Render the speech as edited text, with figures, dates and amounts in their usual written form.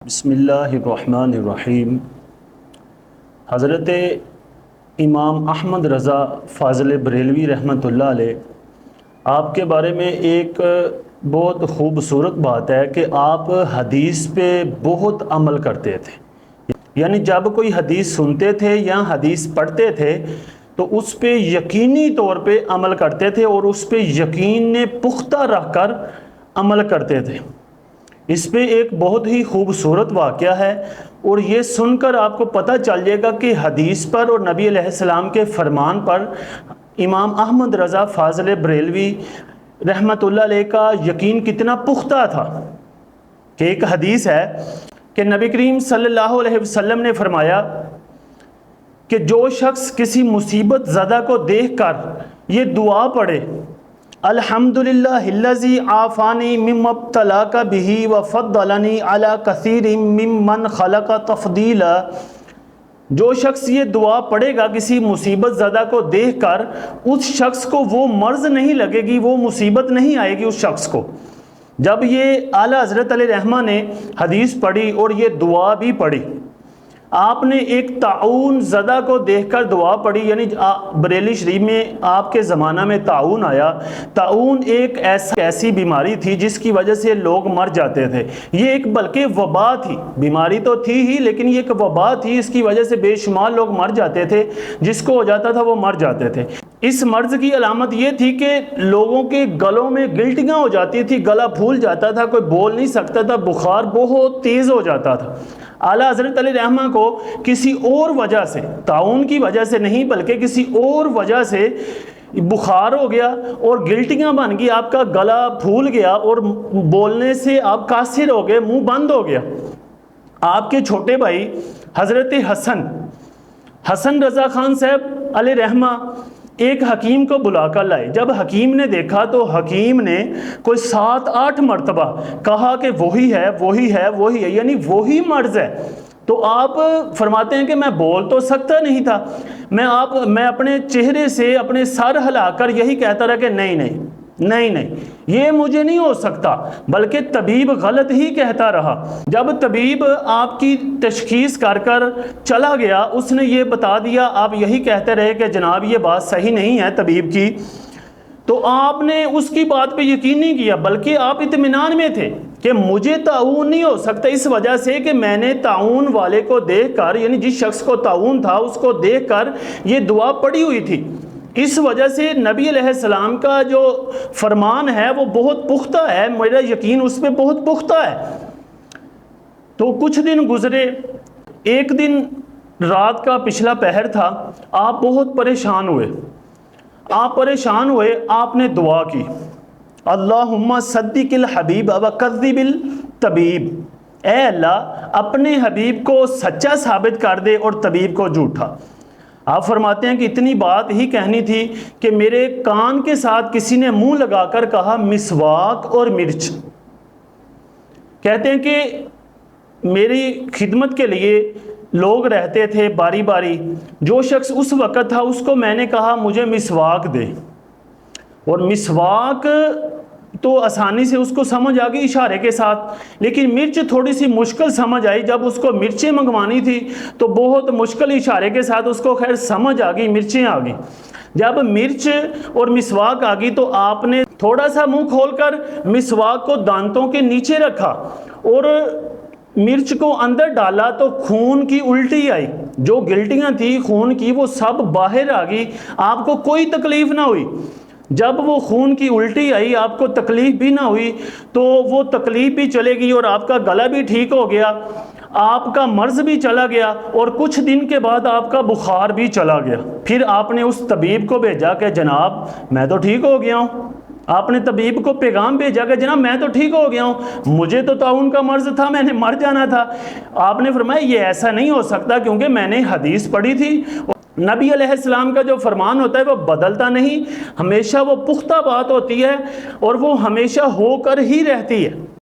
بسم اللہ الرحمن الرحیم۔ حضرت امام احمد رضا فاضل بریلوی رحمۃ اللہ علیہ، آپ کے بارے میں ایک بہت خوبصورت بات ہے کہ آپ حدیث پہ بہت عمل کرتے تھے۔ یعنی جب کوئی حدیث سنتے تھے یا حدیث پڑھتے تھے تو اس پہ یقینی طور پہ عمل کرتے تھے اور اس پہ یقین پختہ رکھ کر عمل کرتے تھے۔ اس پہ ایک بہت ہی خوبصورت واقعہ ہے اور یہ سن کر آپ کو پتہ چل جائے گا کہ حدیث پر اور نبی علیہ السلام کے فرمان پر امام احمد رضا فاضل بریلوی رحمۃ اللہ علیہ کا یقین کتنا پختہ تھا۔ کہ ایک حدیث ہے کہ نبی کریم صلی اللہ علیہ وسلم نے فرمایا کہ جو شخص کسی مصیبت زدہ کو دیکھ کر یہ دعا پڑھے، الحمدللہ الذی عافانی مما ابتلاک بہ وفضلنی علی کثیر ممن خلق تفضیلا، جو شخص یہ دعا پڑھے گا کسی مصیبت زدہ کو دیکھ کر، اس شخص کو وہ مرض نہیں لگے گی، وہ مصیبت نہیں آئے گی اس شخص کو۔ جب یہ اعلیٰ حضرت علیہ رحمہ نے حدیث پڑھی اور یہ دعا بھی پڑھی، آپ نے ایک طاعون زدہ کو دیکھ کر دعا پڑھی، یعنی بریلی شریف میں آپ کے زمانہ میں طاعون آیا۔ طاعون ایک ایسی بیماری تھی جس کی وجہ سے لوگ مر جاتے تھے۔ یہ ایک بلکہ وبا تھی، بیماری تو تھی ہی لیکن یہ ایک وبا تھی، اس کی وجہ سے بے شمار لوگ مر جاتے تھے، جس کو ہو جاتا تھا وہ مر جاتے تھے۔ اس مرض کی علامت یہ تھی کہ لوگوں کے گلوں میں گلٹیاں ہو جاتی تھی، گلا پھول جاتا تھا، کوئی بول نہیں سکتا تھا، بخار بہت تیز ہو جاتا تھا۔ اعلیٰ حضرت علیہ رحمہ کو کسی اور وجہ سے، طاعون کی وجہ سے نہیں بلکہ کسی اور وجہ سے بخار ہو گیا اور گلٹیاں بن گئی، آپ کا گلا پھول گیا اور بولنے سے آپ قاصر ہو گئے، منہ بند ہو گیا۔ آپ کے چھوٹے بھائی حضرت حسن رضا خان صاحب علیہ رحمہ ایک حکیم کو بلا کر لائے۔ جب حکیم نے دیکھا تو حکیم نے کوئی 7-8 مرتبہ کہا کہ وہی ہے وہی ہے وہی ہے، یعنی وہی مرض ہے۔ تو آپ فرماتے ہیں کہ میں بول تو سکتا نہیں تھا، میں اپنے چہرے سے اپنے سر ہلا کر یہی کہتا رہا کہ نہیں یہ مجھے نہیں ہو سکتا، بلکہ طبیب غلط ہی کہتا رہا۔ جب طبیب آپ کی تشخیص کر کر چلا گیا، اس نے یہ بتا دیا، آپ یہی کہتے رہے کہ جناب یہ بات صحیح نہیں ہے طبیب کی، تو آپ نے اس کی بات پہ یقین نہیں کیا بلکہ آپ اطمینان میں تھے کہ مجھے طاعون نہیں ہو سکتا، اس وجہ سے کہ میں نے طاعون والے کو دیکھ کر، یعنی جس شخص کو طاعون تھا اس کو دیکھ کر یہ دعا پڑھی ہوئی تھی۔ اس وجہ سے نبی علیہ السلام کا جو فرمان ہے وہ بہت پختہ ہے، میرا یقین اس پہ بہت پختہ ہے۔ تو کچھ دن گزرے، ایک دن رات کا پچھلا پہر تھا، آپ بہت پریشان ہوئے، آپ نے دعا کی، اللہم صدق الحبیب وکذب الطبیب، اے اللہ اپنے حبیب کو سچا ثابت کر دے اور طبیب کو جھوٹا۔ آپ فرماتے ہیں کہ اتنی بات ہی کہنی تھی کہ میرے کان کے ساتھ کسی نے منہ لگا کر کہا مسواک اور مرچ۔ کہتے ہیں کہ میری خدمت کے لیے لوگ رہتے تھے باری باری، جو شخص اس وقت تھا اس کو میں نے کہا مجھے مسواک دے، اور مسواک تو آسانی سے اس کو سمجھ آ گئی اشارے کے ساتھ، لیکن مرچ تھوڑی سی مشکل سمجھ آئی۔ جب اس کو مرچیں منگوانی تھی تو بہت مشکل اشارے کے ساتھ اس کو خیر سمجھ آ گئی، مرچیں آ گئی۔ جب مرچ اور مسواک آ گئی تو آپ نے تھوڑا سا منہ کھول کر مسواک کو دانتوں کے نیچے رکھا اور مرچ کو اندر ڈالا تو خون کی الٹی آئی، جو گلٹیاں تھی خون کی وہ سب باہر آ گئی، آپ کو کوئی تکلیف نہ ہوئی۔ جب وہ خون کی الٹی آئی آپ کو تکلیف بھی نہ ہوئی تو وہ تکلیف بھی چلے گی اور آپ کا گلا بھی ٹھیک ہو گیا، آپ کا مرض بھی چلا گیا اور کچھ دن کے بعد آپ کا بخار بھی چلا گیا۔ پھر آپ نے اس طبیب کو بھیجا کہ جناب میں تو ٹھیک ہو گیا ہوں۔ آپ نے طبیب کو پیغام بھیجا کہ جناب میں تو ٹھیک ہو گیا ہوں، مجھے تو طاعون کا مرض تھا، میں نے مر جانا تھا۔ آپ نے فرمایا یہ ایسا نہیں ہو سکتا کیونکہ میں نے حدیث پڑھی تھی، نبی علیہ السلام کا جو فرمان ہوتا ہے وہ بدلتا نہیں، ہمیشہ وہ پختہ بات ہوتی ہے اور وہ ہمیشہ ہو کر ہی رہتی ہے۔